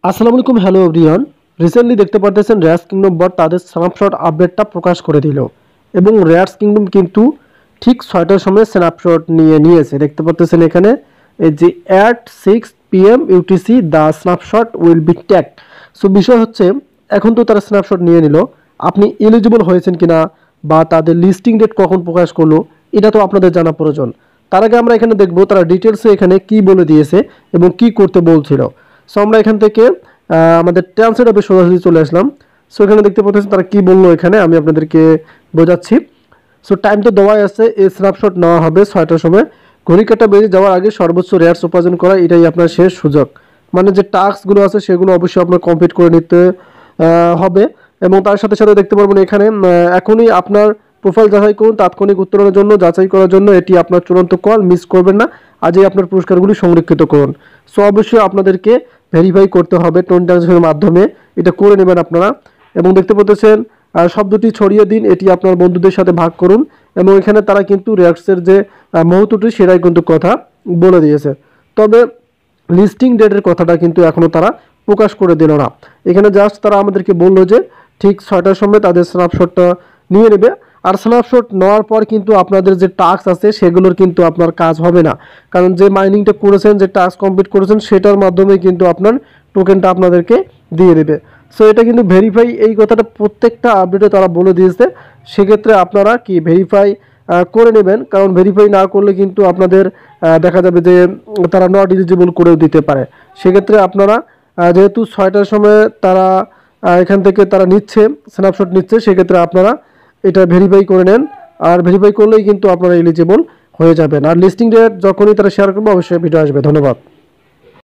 আসসালামু আলাইকুম, hello everyone. Recently দেখতে পারতেছেন রেয়ার্স কিংডম বট তাদের স্ন্যাপশট আপডেটটা প্রকাশ করে দিল এবং রেয়ার্স কিংডম কিন্তু ঠিক 6টার সময় স্ন্যাপশট নিয়েছে। দেখতে পারতেছেন এখানে এই যে at 6 PM UTC the snapshot will be tagged. So বিষয় হচ্ছে এখন তো তারা স্ন্যাপশট নিয়ে নিল, আপনি এলিজিবল হয়েছেন কিনা বা তাদের লিস্টিং ডেট কখন প্রকাশ করলো এটা তো আপনাদের জানা প্রয়োজন। তার আগে আমরা এখানে দেখব তারা ডিটেলসে এখানে কি বলে দিয়েছে এবং কি করতে বলছিল। সো আমরা এখান থেকে আমাদের ট্রান্সলেট অফে সরাসরি চলে আসলাম। সো এখানে দেখতে পাচ্ছেন তারা কি বললো, এখানে আমি আপনাদেরকে বোঝাচ্ছি। সো টাইম তো দেওয়াই আছে, এই স্ন্যাপশট নেওয়া হবে 6টার সময়। ঘড়ি কাঁটা বেজে যাওয়ার আগে সর্বোচ্চ রেয়ার্স উপার্জন করা এটাই আপনার শেষ সুযোগ। মানে যে টাস্কগুলো আছে সেগুলো অবশ্যই আপনার কমপ্লিট করে নিতে হবে। এবং তার সাথে সাথে দেখতে পারবেন এখানে এখনই আপনার প্রোফাইল যাচাই করুন, তাৎক্ষণিক উত্তরণের জন্য যাচাই করার জন্য এটি আপনার চূড়ান্ত কল, মিস করবেন না। আজই আপনার পুরস্কারগুলি সংরক্ষিত করুন। সো অবশ্যই আপনাদেরকে ভেরিফাই করতে হবে টোন ট্রানজেকশনের মাধ্যমে, এটা করে নেবেন আপনারা। এবং দেখতে পাচ্ছেন শব্দটি ছড়িয়ে দিন, এটি আপনার বন্ধুদের সাথে ভাগ করুন। এবং এখানে তারা কিন্তু রিয়াক্টসের যে মুহূর্তটি সেটাই কিন্তু কথা বলে দিয়েছে। তবে লিস্টিং ডেটের কথাটা কিন্তু এখনও তারা প্রকাশ করে দিল না। এখানে জাস্ট তারা আমাদেরকে বললো যে ঠিক 6টার সময় তাদের স্ন্যাপশটটা নিয়ে নেবে। আর স্ন্যাপশট নেওয়ার পর কিন্তু আপনাদের যে টাস্ক আছে সেগুলোর কিন্তু আপনার কাজ হবে না, কারণ যে মাইনিংটা করেছেন, যে টাস্ক কমপ্লিট করেছেন সেটার মাধ্যমে কিন্তু আপনার টোকেনটা আপনাদেরকে দিয়ে দেবে। সো এটা কিন্তু ভেরিফাই, এই কথাটা প্রত্যেকটা আপডেটে তারা বলে দিয়েছে। সেক্ষেত্রে আপনারা কি ভেরিফাই করে নেবেন, কারণ ভেরিফাই না করলে কিন্তু আপনাদের দেখা যাবে যে তারা নট এলিজিবল করেও দিতে পারে। সেক্ষেত্রে আপনারা যেহেতু 6টার সময় তারা এখান থেকে তারা নিচ্ছে, স্ন্যাপশট নিচ্ছে, সেক্ষেত্রে আপনারা এটা ভেরিফাই করে নেন। আর ভেরিফাই করলেই কিন্তু আপনারা এলিজিবল হয়ে যাবেন। আর লিস্টিং ডেট যখনই তারা শেয়ার করবে অবশ্যই ভিডিও আসবে। ধন্যবাদ।